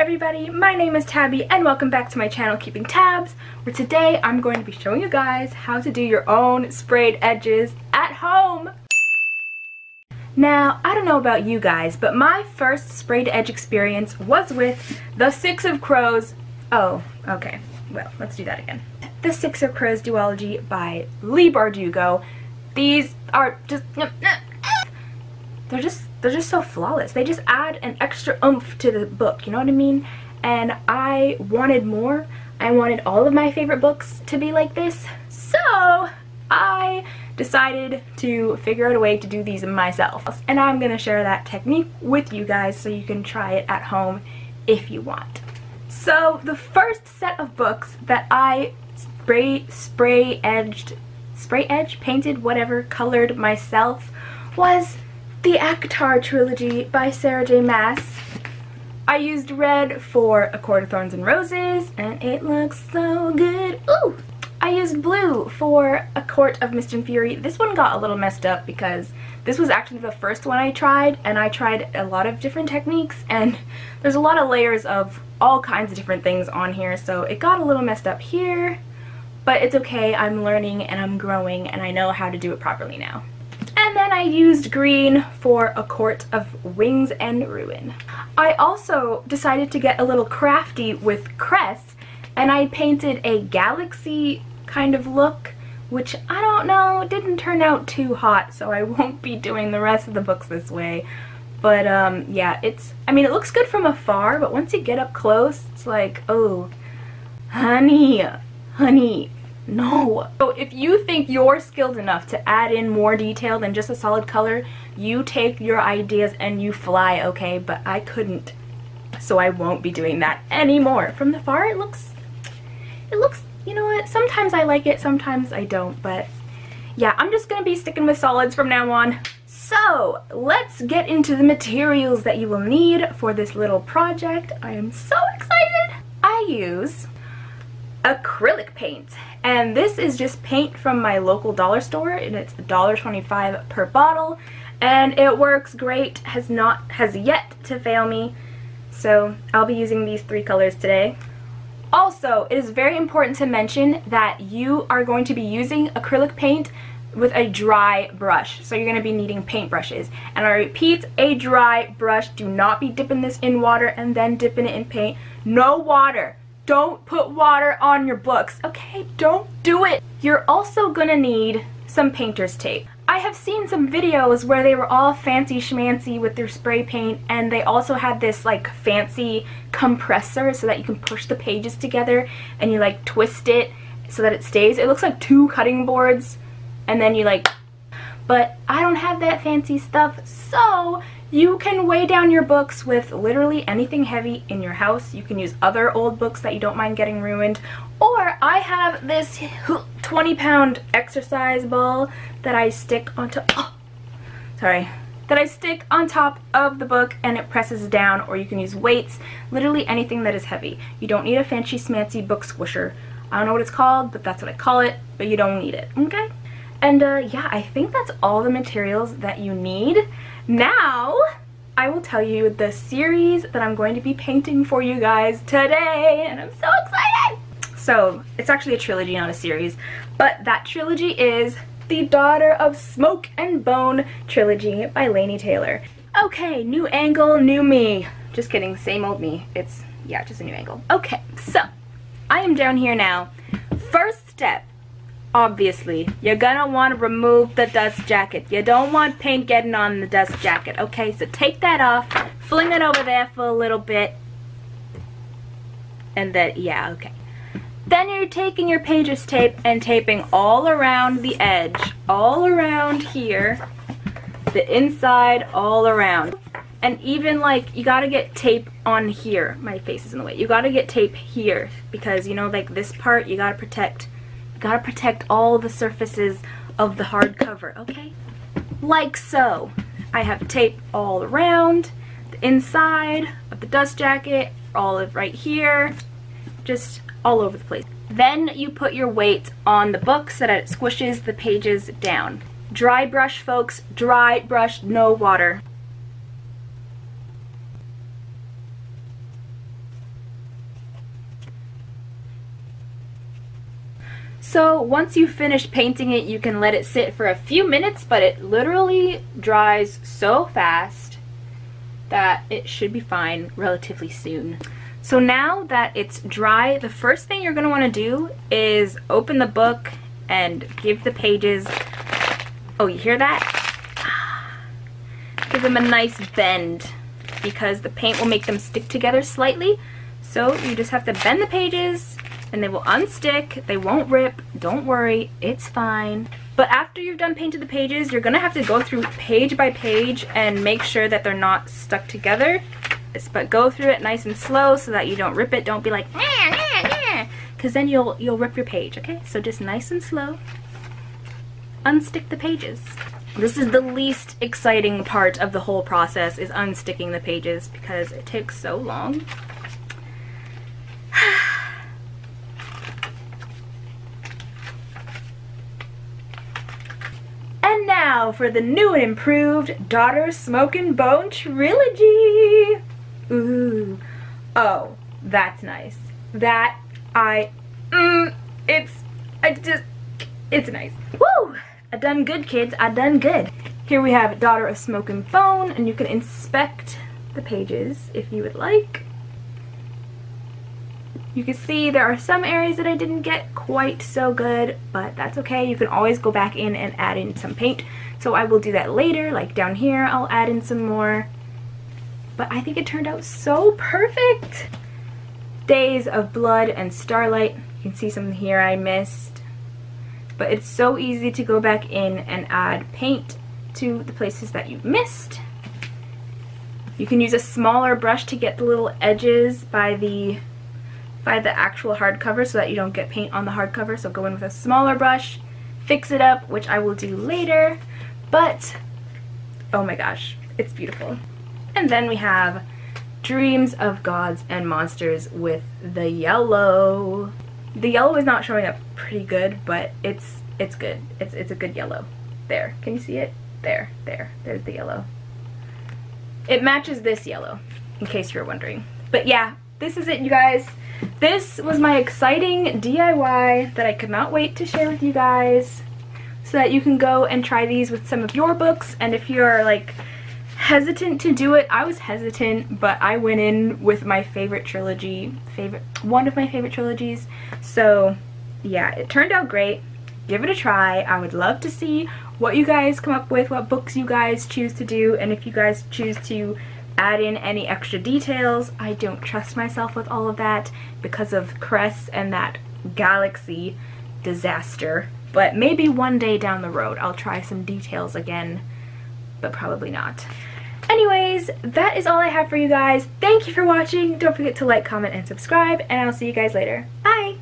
everybody, my name is Tabby and welcome back to my channel Keeping Tabs, where today I'm going to be showing you guys how to do your own sprayed edges at home. Now, I don't know about you guys, but my first sprayed edge experience was with The Six of Crows. Oh, okay, well, let's do that again. The Six of Crows duology by Leigh Bardugo. These are just... They're just so flawless. They just add an extra oomph to the book, you know what I mean? And I wanted more. I wanted all of my favorite books to be like this. So I decided to figure out a way to do these myself. And I'm gonna share that technique with you guys so you can try it at home if you want. So the first set of books that I painted, whatever, colored myself was the ACOTAR trilogy by Sarah J. Maas. I used red for A Court of Thorns and Roses, and it looks so good. Ooh! I used blue for A Court of Mist and Fury. This one got a little messed up because this was actually the first one I tried, and I tried a lot of different techniques, and there's a lot of layers of all kinds of different things on here, so it got a little messed up here, but it's okay. I'm learning and I'm growing, and I know how to do it properly now. And then I used green for A Court of Wings and Ruin. I also decided to get a little crafty with Cress, and I painted a galaxy kind of look, which I don't know, didn't turn out too hot, so I won't be doing the rest of the books this way. But yeah, I mean, it looks good from afar, but once you get up close, it's like, oh, honey, no. So if you think you're skilled enough to add in more detail than just a solid color, you take your ideas and you fly, okay? But I couldn't, so I won't be doing that anymore. From the far, it looks, you know what, sometimes I like it, sometimes I don't, but yeah, I'm just gonna be sticking with solids from now on. So let's get into the materials that you will need for this little project. I am so excited. I use acrylic paint, and this is just paint from my local dollar store, and it's $1.25 per bottle, and it works great, has yet to fail me. So I'll be using these three colors today. Also, it is very important to mention that you are going to be using acrylic paint with a dry brush, so you're going to be needing paint brushes, and I repeat, a dry brush. Do not be dipping this in water and then dipping it in paint. No water. Don't put water on your books, okay? Don't do it. You're also gonna need some painter's tape. I have seen some videos where they were all fancy schmancy with their spray paint, and they also had this like fancy compressor so that you can push the pages together and you like twist it so that it stays. It looks like two cutting boards, and then you like, but I don't have that fancy stuff, so you can weigh down your books with literally anything heavy in your house. You can use other old books that you don't mind getting ruined. Or I have this 20-pound exercise ball that I stick onto, that I stick on top of the book and it presses down, or you can use weights, literally anything that is heavy. You don't need a fancy smancy book squisher. I don't know what it's called, but that's what I call it, but you don't need it, okay? And yeah, I think that's all the materials that you need. Now, I will tell you the series that I'm going to be painting for you guys today, and I'm so excited! So, it's actually a trilogy, not a series, but that trilogy is the Daughter of Smoke and Bone trilogy by Laini Taylor. Okay, new angle, new me. Just kidding, same old me. It's, yeah, just a new angle. Okay, so, I am down here now. First step. Obviously, you're gonna want to remove the dust jacket. You don't want paint getting on the dust jacket, okay? So take that off, fling it over there for a little bit, and then, yeah, okay. Then you're taking your painter's tape and taping all around the edge, all around here, the inside, all around. And even, like, you gotta get tape on here. My face is in the way. You gotta get tape here, because, you know, like, this part, you gotta protect all the surfaces of the hardcover, okay? Like so. I have tape all around, the inside of the dust jacket, all of right here, just all over the place. Then you put your weight on the book so that it squishes the pages down. Dry brush, folks, dry brush, no water. So once you finish painting it, you can let it sit for a few minutes, but it literally dries so fast that it should be fine relatively soon. So now that it's dry, the first thing you're going to want to do is open the book and give the pages, oh, you hear that? Give them a nice bend because the paint will make them stick together slightly. So you just have to bend the pages and they will unstick. They won't rip. Don't worry, it's fine. But after you've done painted the pages, you're going to have to go through page by page and make sure that they're not stuck together. But go through it nice and slow so that you don't rip it. Don't be like, because then you'll rip your page, okay? So just nice and slow. Unstick the pages. This is the least exciting part of the whole process, is unsticking the pages, because it takes so long. And now for the new and improved Daughter Smoke and Bone trilogy. Ooh. Oh, that's nice. That it's nice. Woo! I done good, kids. I done good. Here we have Daughter of Smoke and Bone, and you can inspect the pages if you would like. You can see there are some areas that I didn't get quite so good, but that's okay. You can always go back in and add in some paint. So I will do that later, like down here I'll add in some more. But I think it turned out so perfect. Days of Blood and Starlight. You can see some here I missed. But it's so easy to go back in and add paint to the places that you missed. You can use a smaller brush to get the little edges by the actual hardcover so that you don't get paint on the hardcover. So go in with a smaller brush, fix it up, which I will do later. But, oh my gosh, it's beautiful. And then we have Dreams of Gods and Monsters with the yellow. The yellow is not showing up pretty good, but it's good. It's a good yellow. There, can you see it? There's the yellow. It matches this yellow, in case you're wondering. But yeah, this is it, you guys. This was my exciting DIY that I could not wait to share with you guys, so that you can go and try these with some of your books. And if you're like hesitant to do it, I was hesitant, but I went in with my favorite trilogy, one of my favorite trilogies. So yeah, it turned out great. Give it a try. I would love to see what you guys come up with, what books you guys choose to do, and if you guys choose to add in any extra details. I don't trust myself with all of that because of Cress and that galaxy disaster. But maybe one day down the road I'll try some details again, but probably not. Anyways, that is all I have for you guys. Thank you for watching. Don't forget to like, comment, and subscribe, and I'll see you guys later. Bye!